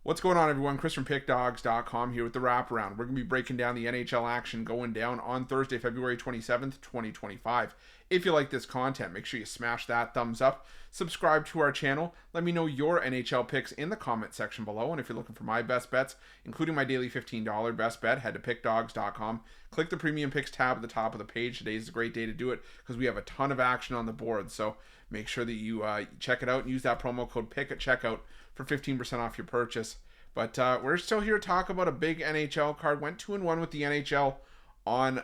What's going on, everyone? Chris from Pickdawgz.com here with the Wraparound. We're going to be breaking down the NHL action going down on Thursday, February 27th, 2025. If you like this content, make sure you smash that thumbs up, subscribe to our channel, let me know your NHL picks in the comment section below, and if you're looking for my best bets, including my daily $15 best bet, head to Pickdawgz.com, click the Premium Picks tab at the top of the page. Today is a great day to do it because we have a ton of action on the board, so make sure that you check it out and use that promo code PICK at checkout for 15% off your purchase. But we're still here to talk about a big NHL card. Went 2-1 with the NHL on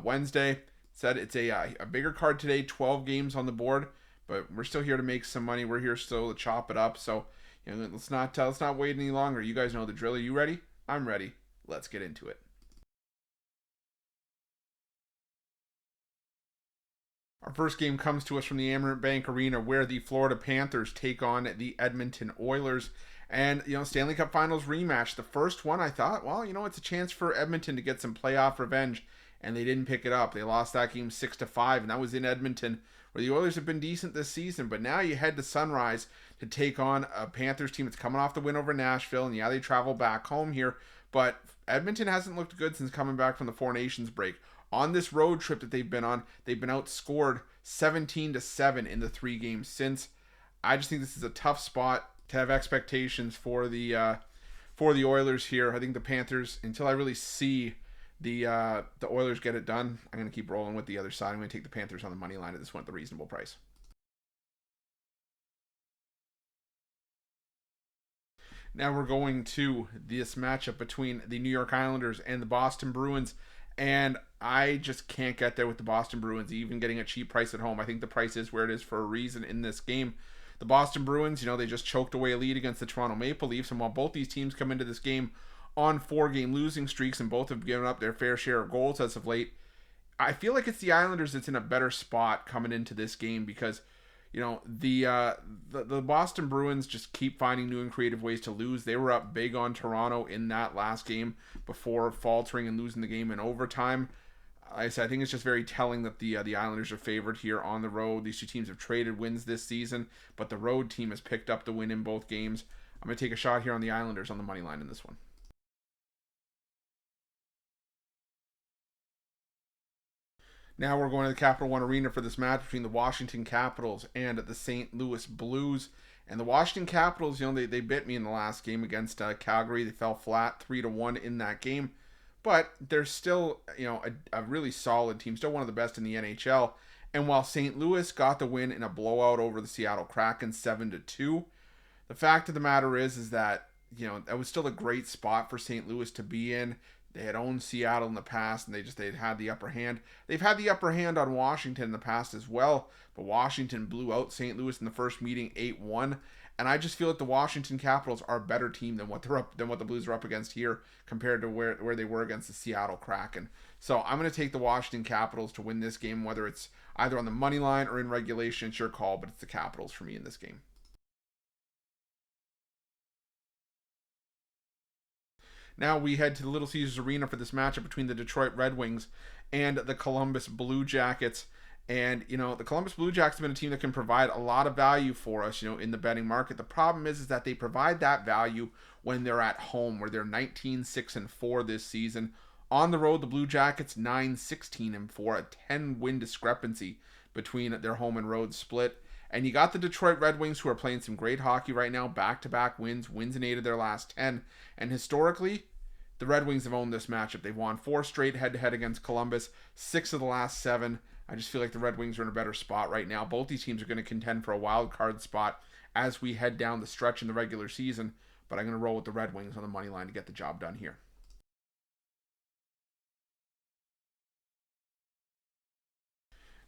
Wednesday. Said it's a bigger card today, 12 games on the board. But we're still here to make some money. We're here still to chop it up. So let's not wait any longer. You guys know the drill. Are you ready? I'm ready. Let's get into it. Our first game comes to us from the Amerant Bank Arena, where the Florida Panthers take on the Edmonton Oilers. And, Stanley Cup Finals rematch. The first one, I thought, it's a chance for Edmonton to get some playoff revenge. And they didn't pick it up. They lost that game 6-5, and that was in Edmonton, where the Oilers have been decent this season. But now you head to Sunrise to take on a Panthers team that's coming off the win over Nashville. And yeah, they travel back home here. But Edmonton hasn't looked good since coming back from the Four Nations break. On this road trip that they've been on, they've been outscored 17-7 in the 3 games since. I just think this is a tough spot to have expectations for the Oilers here. I think the Panthers, until I really see the Oilers get it done, I'm going to keep rolling with the other side. I'm going to take the Panthers on the money line at this one at the reasonable price. Now we're going to this matchup between the New York Islanders and the Boston Bruins. And I just can't get there with the Boston Bruins, even getting a cheap price at home. I think the price is where it is for a reason in this game. The Boston Bruins, they just choked away a lead against the Toronto Maple Leafs. And while both these teams come into this game on 4-game losing streaks and both have given up their fair share of goals as of late, I feel like it's the Islanders that's in a better spot coming into this game because, the Boston Bruins just keep finding new and creative ways to lose. They were up big on Toronto in that last game before faltering and losing the game in overtime. I think it's just very telling that the Islanders are favored here on the road. These two teams have traded wins this season, but the road team has picked up the win in both games. I'm going to take a shot here on the Islanders on the money line in this one. Now we're going to the Capital One Arena for this match between the Washington Capitals and the St. Louis Blues. And the Washington Capitals, they bit me in the last game against Calgary. They fell flat 3-1 in that game. But they're still, a really solid team, still one of the best in the NHL. And while St. Louis got the win in a blowout over the Seattle Kraken 7-2, the fact of the matter is that, that was still a great spot for St. Louis to be in. They had owned Seattle in the past, and they'd had the upper hand. They've had the upper hand on Washington in the past as well, but Washington blew out St. Louis in the first meeting 8-1. And I just feel that the Washington Capitals are a better team than what the Blues are up against here compared to where they were against the Seattle Kraken. So I'm going to take the Washington Capitals to win this game, whether it's either on the money line or in regulation. It's your call, but it's the Capitals for me in this game. Now we head to the Little Caesars Arena for this matchup between the Detroit Red Wings and the Columbus Blue Jackets. And, the Columbus Blue Jackets have been a team that can provide a lot of value for us, in the betting market. The problem is that they provide that value when they're at home, where they're 19-6-4 this season. On the road, the Blue Jackets 9-16-4, a 10-win discrepancy between their home and road split. And you got the Detroit Red Wings, who are playing some great hockey right now, back-to-back wins in 8 of their last 10. And historically, the Red Wings have owned this matchup. They've won 4 straight head-to-head against Columbus, 6 of the last 7. I just feel like the Red Wings are in a better spot right now. Both these teams are going to contend for a wild card spot as we head down the stretch in the regular season, but I'm going to roll with the Red Wings on the money line to get the job done here.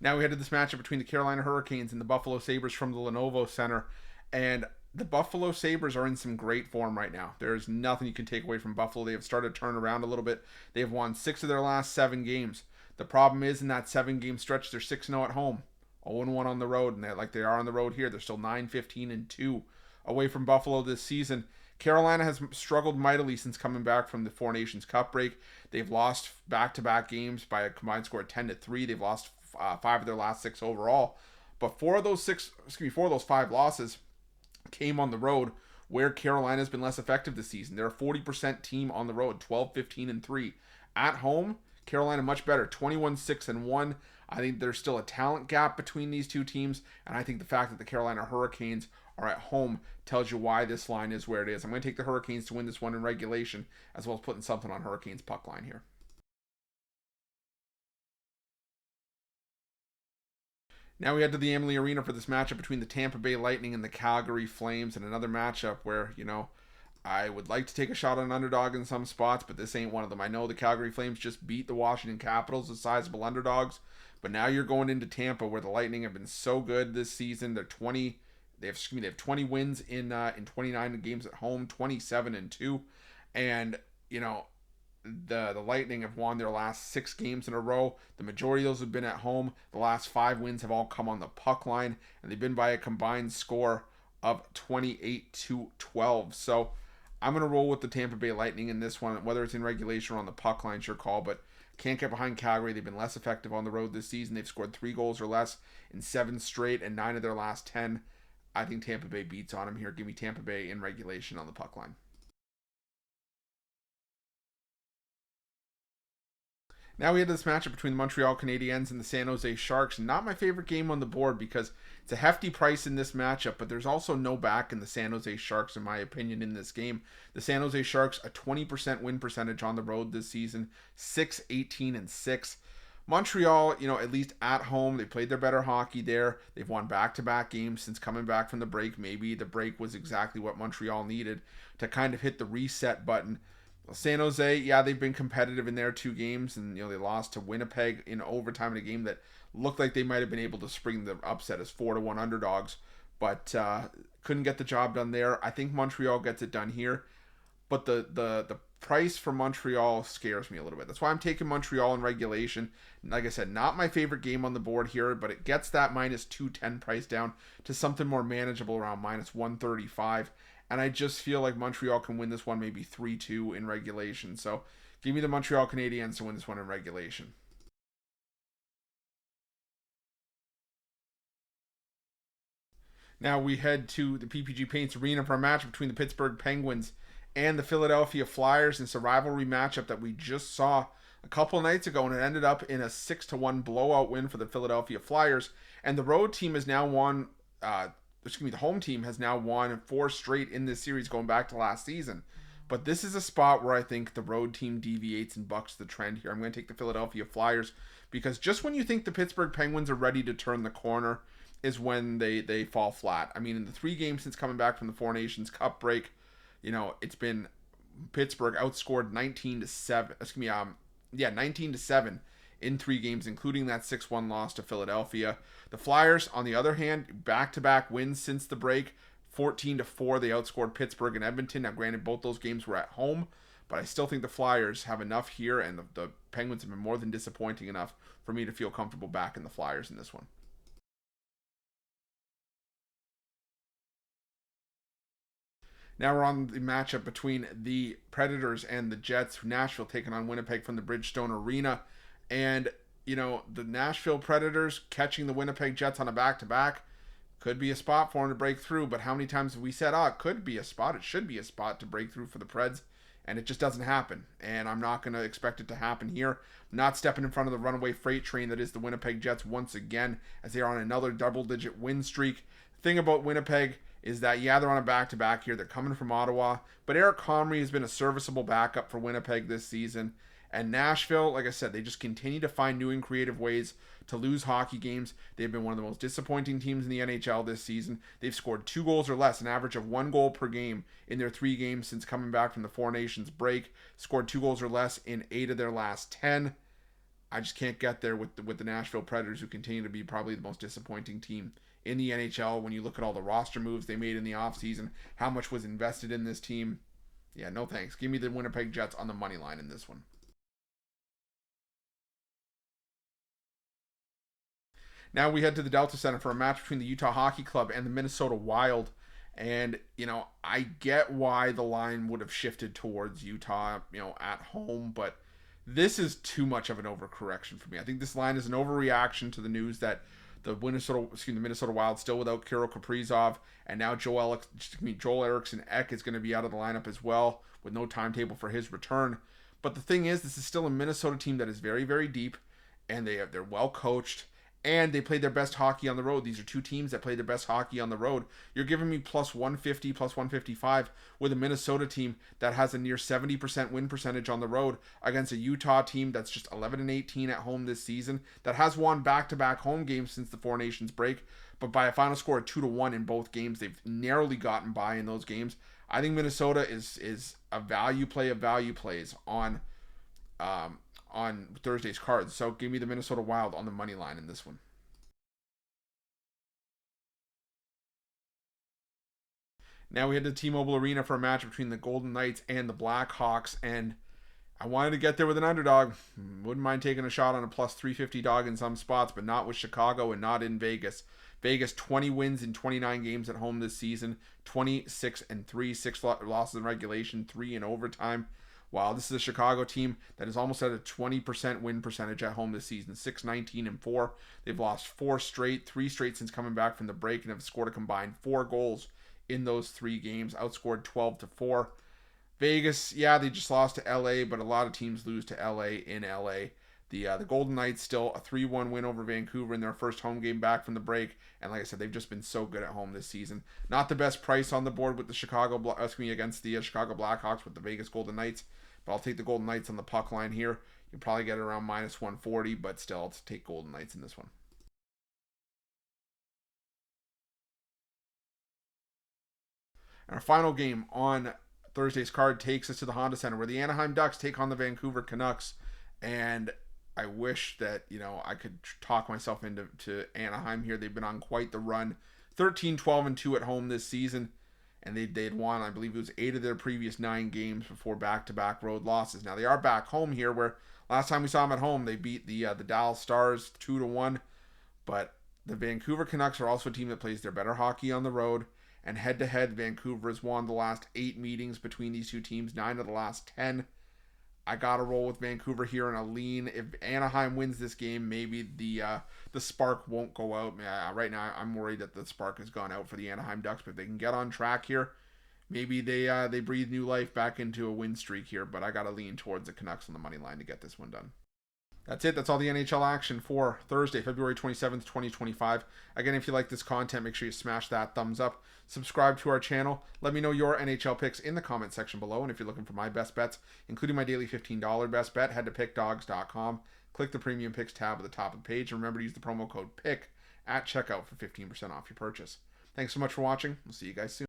Now we head to this matchup between the Carolina Hurricanes and the Buffalo Sabres from the Lenovo Center. And the Buffalo Sabres are in some great form right now. There's nothing you can take away from Buffalo. They have started to turn around a little bit. They have won 6 of their last 7 games. The problem is in that 7-game stretch, they're 6-0 at home, 0-1 on the road. And like they are on the road here, they're still 9-15-2 away from Buffalo this season. Carolina has struggled mightily since coming back from the Four Nations Cup break. They've lost back-to-back games by a combined score of 10-3. They've lost 5 of their last 6 overall. But 4 of those 5 losses came on the road, where Carolina's been less effective this season. They're a 40% team on the road, 12-15-3. At home, Carolina much better, 21-6-1. I think there's still a talent gap between these two teams, and I think the fact that the Carolina Hurricanes are at home tells you why this line is where it is. I'm going to take the Hurricanes to win this one in regulation, as well as putting something on Hurricanes puck line here. Now we head to the Amalie Arena for this matchup between the Tampa Bay Lightning and the Calgary Flames, and another matchup where, I would like to take a shot on underdog in some spots, but this ain't one of them. I know the Calgary Flames just beat the Washington Capitals as sizable underdogs, but now you're going into Tampa where the Lightning have been so good this season. They have 20 wins in 29 games at home, 27-2, and the Lightning have won their last 6 games in a row. The majority of those have been at home. The last 5 wins have all come on the puck line, and they've been by a combined score of 28-12. So I'm going to roll with the Tampa Bay Lightning in this one, whether it's in regulation or on the puck line, sure call, but can't get behind Calgary. They've been less effective on the road this season. They've scored 3 goals or less in 7 straight and 9 of their last 10. I think Tampa Bay beats on them here. Give me Tampa Bay in regulation on the puck line. Now we have this matchup between the Montreal Canadiens and the San Jose Sharks. Not my favorite game on the board because it's a hefty price in this matchup, but there's also no back in the San Jose Sharks, in my opinion, in this game. The San Jose Sharks, a 20% win percentage on the road this season, 6-18-6. Montreal, at least at home, they played their better hockey there. They've won back-to-back games since coming back from the break. Maybe the break was exactly what Montreal needed to kind of hit the reset button. San Jose, yeah, they've been competitive in their 2 games, and they lost to Winnipeg in overtime in a game that looked like they might have been able to spring the upset as 4-1 underdogs, but couldn't get the job done there. I think Montreal gets it done here, but the price for Montreal scares me a little bit. That's why I'm taking Montreal in regulation. Like I said, not my favorite game on the board here, but it gets that minus 210 price down to something more manageable around minus 135. And I just feel like Montreal can win this one maybe 3-2 in regulation. So give me the Montreal Canadiens to win this one in regulation. Now we head to the PPG Paints Arena for a match between the Pittsburgh Penguins and the Philadelphia Flyers. It's a rivalry matchup that we just saw a couple nights ago, and it ended up in a 6-1 blowout win for the Philadelphia Flyers. And the road team has now won the home team has now won 4 straight in this series going back to last season. But this is a spot where I think the road team deviates and bucks the trend here. I'm going to take the Philadelphia Flyers because just when you think the Pittsburgh Penguins are ready to turn the corner is when they fall flat. I mean, in the 3 games since coming back from the Four Nations Cup break, it's been Pittsburgh outscored 19-7. 19-7 in 3 games, including that 6-1 loss to Philadelphia. The Flyers, on the other hand, back-to-back wins since the break. 14-4, they outscored Pittsburgh and Edmonton. Now, granted, both those games were at home, but I still think the Flyers have enough here, and the Penguins have been more than disappointing enough for me to feel comfortable backing the Flyers in this one. Now we're on the matchup between the Predators and the Jets. Nashville taking on Winnipeg from the Bridgestone Arena. And, the Nashville Predators catching the Winnipeg Jets on a back-to-back could be a spot for them to break through. But how many times have we said, it could be a spot, it should be a spot to break through for the Preds, and it just doesn't happen. And I'm not going to expect it to happen here. I'm not stepping in front of the runaway freight train that is the Winnipeg Jets once again, as they are on another double-digit win streak. The thing about Winnipeg is that, they're on a back-to-back here. They're coming from Ottawa. But Eric Comrie has been a serviceable backup for Winnipeg this season. And Nashville, like I said, they just continue to find new and creative ways to lose hockey games. They've been one of the most disappointing teams in the NHL this season. They've scored 2 goals or less, an average of 1 goal per game in their 3 games since coming back from the Four Nations break. Scored 2 goals or less in 8 of their last 10. I just can't get there with the Nashville Predators, who continue to be probably the most disappointing team in the NHL when you look at all the roster moves they made in the offseason, how much was invested in this team. Yeah, no thanks. Give me the Winnipeg Jets on the money line in this one. Now we head to the Delta Center for a match between the Utah Hockey Club and the Minnesota Wild. And, I get why the line would have shifted towards Utah, at home, but this is too much of an overcorrection for me. I think this line is an overreaction to the news that The Minnesota Wild still without Kirill Kaprizov, and now Joel Eriksson Ek is going to be out of the lineup as well, with no timetable for his return. But the thing is, this is still a Minnesota team that is very, very deep, and they're well coached, and they played their best hockey on the road. These are two teams that played their best hockey on the road. You're giving me plus 150, plus 155 with a Minnesota team that has a near 70% win percentage on the road against a Utah team that's just 11-18 at home this season, that has won back-to-back home games since the Four Nations break, but by a final score of 2-1 in both games. They've narrowly gotten by in those games. I think Minnesota is a value play of value plays on Thursday's cards. So give me the Minnesota Wild on the money line in this one. Now we head to T-Mobile Arena for a match between the Golden Knights and the Blackhawks, and I wanted to get there with an underdog. Wouldn't mind taking a shot on a plus 350 dog in some spots, but not with Chicago and not in Vegas. Vegas 20 wins in 29 games at home this season, 26-3, 6 losses in regulation, 3 in overtime. While this is a Chicago team that is almost at a 20% win percentage at home this season, 6-19-4. They've lost 3 straight since coming back from the break, and have scored a combined 4 goals in those 3 games, outscored 12-4. Vegas, yeah, they just lost to LA, but a lot of teams lose to LA in LA. The Golden Knights still a 3-1 win over Vancouver in their first home game back from the break, and like I said, they've just been so good at home this season. Not the best price on the board with the against the Chicago Blackhawks with the Vegas Golden Knights, but I'll take the Golden Knights on the puck line here. You'll probably get it around minus 140, but still, I'll take Golden Knights in this one. And our final game on Thursday's card takes us to the Honda Center, where the Anaheim Ducks take on the Vancouver Canucks. And I wish that, I could talk myself into Anaheim here. They've been on quite the run. 13-12-2 at home this season. And they'd won, I believe it was 8 of their previous 9 games before back-to-back road losses. Now, they are back home here, where last time we saw them at home, they beat the Dallas Stars 2-1. But the Vancouver Canucks are also a team that plays their better hockey on the road. And head-to-head, Vancouver has won the last 8 meetings between these two teams, 9 of the last 10. I got to roll with Vancouver here in a lean. If Anaheim wins this game, maybe the spark won't go out. Right now, I'm worried that the spark has gone out for the Anaheim Ducks, but if they can get on track here, maybe they breathe new life back into a win streak here, but I got to lean towards the Canucks on the money line to get this one done. That's it. That's all the NHL action for Thursday, February 27th, 2025. Again, if you like this content, make sure you smash that thumbs up. Subscribe to our channel. Let me know your NHL picks in the comment section below. And if you're looking for my best bets, including my daily $15 best bet, head to pickdawgz.com. Click the Premium Picks tab at the top of the page. And remember to use the promo code PICK at checkout for 15% off your purchase. Thanks so much for watching. We'll see you guys soon.